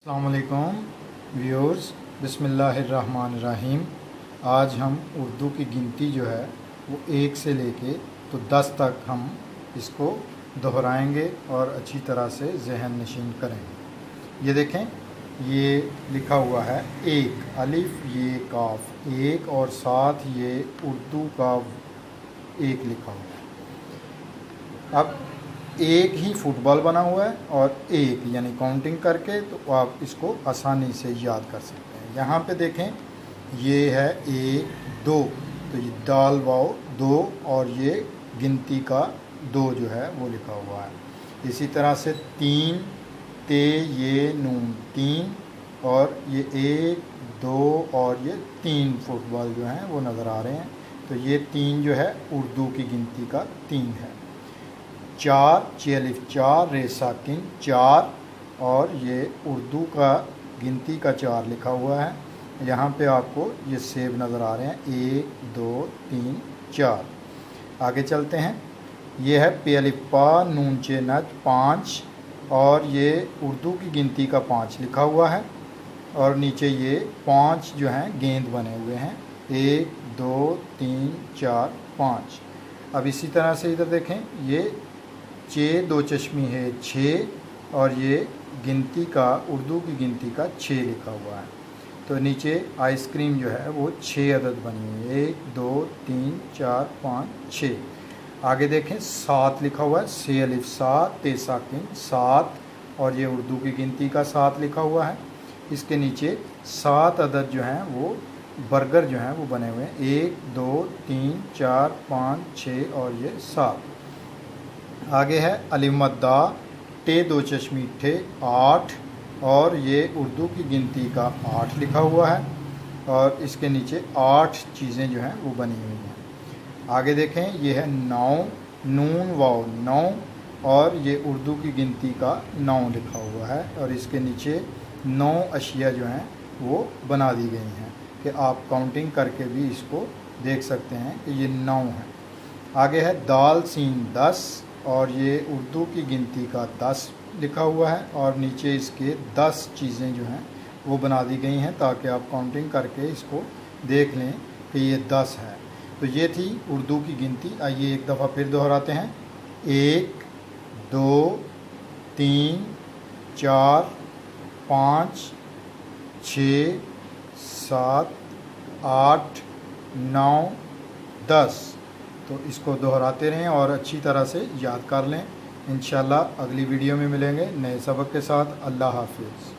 अस्सलाम वालेकुम व्यूअर्स, बिस्मिल्लाहिर्रहमानिर्रहीम। आज हम उर्दू की गिनती जो है वो 1 से लेके तो 10 तक हम इसको दोहराएंगे और अच्छी तरह से जहन नशीन करेंगे। ये देखें, ये लिखा हुआ है एक, अलिफ ये काफ एक, और साथ ये उर्दू का एक लिखा हुआ है। अब एक ही फुटबॉल बना हुआ है और एक यानी काउंटिंग करके तो आप इसको आसानी से याद कर सकते हैं। यहाँ पे देखें, ये है एक दो, तो ये दाल वाओ दो, और ये गिनती का दो जो है वो लिखा हुआ है। इसी तरह से तीन, ते ये नून तीन, और ये एक दो और ये तीन फुटबॉल जो हैं वो नज़र आ रहे हैं। तो ये तीन जो है उर्दू की गिनती का तीन है। चार, चे अलिफ चार, रे साकिन चार, और ये उर्दू का गिनती का चार लिखा हुआ है। यहाँ पे आपको ये सेब नज़र आ रहे हैं, एक दो तीन चार। आगे चलते हैं, ये है पे अलिफ पा नून चे नच पाँच, और ये उर्दू की गिनती का पाँच लिखा हुआ है। और नीचे ये पाँच जो हैं गेंद बने हुए हैं, एक दो तीन चार पाँच। अब इसी तरह से इधर देखें, ये चे दो चश्मी है छः, और ये गिनती का उर्दू की गिनती का छः लिखा हुआ है। तो नीचे आइसक्रीम जो है वो 6 अदद बनी हुई है, एक दो तीन चार पाँच छः। आगे देखें, सात लिखा हुआ है, से अलिफ सात, ते साकिन सात, और ये उर्दू की गिनती का सात लिखा हुआ है। इसके नीचे 7 अदद जो हैं वो बर्गर जो हैं वो बने हुए हैं, एक दो तीन चार पाँच छः और ये 7। आगे है अलिफ मद्दा टे दो चश्मी ठे 8, और ये उर्दू की गिनती का 8 लिखा हुआ है। और इसके नीचे 8 चीज़ें जो हैं वो बनी हुई हैं। आगे देखें, ये है 9, नून वाव 9, और ये उर्दू की गिनती का 9 लिखा हुआ है। और इसके नीचे 9 अशिया जो हैं वो बना दी गई हैं कि आप काउंटिंग करके भी इसको देख सकते हैं कि ये 9 है। आगे है दाल सीन 10, और ये उर्दू की गिनती का 10 लिखा हुआ है। और नीचे इसके 10 चीज़ें जो हैं वो बना दी गई हैं ताकि आप काउंटिंग करके इसको देख लें कि ये 10 है। तो ये थी उर्दू की गिनती। आइए एक दफ़ा फिर दोहराते हैं, एक दो तीन चार पाँच छः सात आठ नौ 10। तो इसको दोहराते रहें और अच्छी तरह से याद कर लें। इंशाल्लाह अगली वीडियो में मिलेंगे नए सबक के साथ। अल्लाह हाफिज़।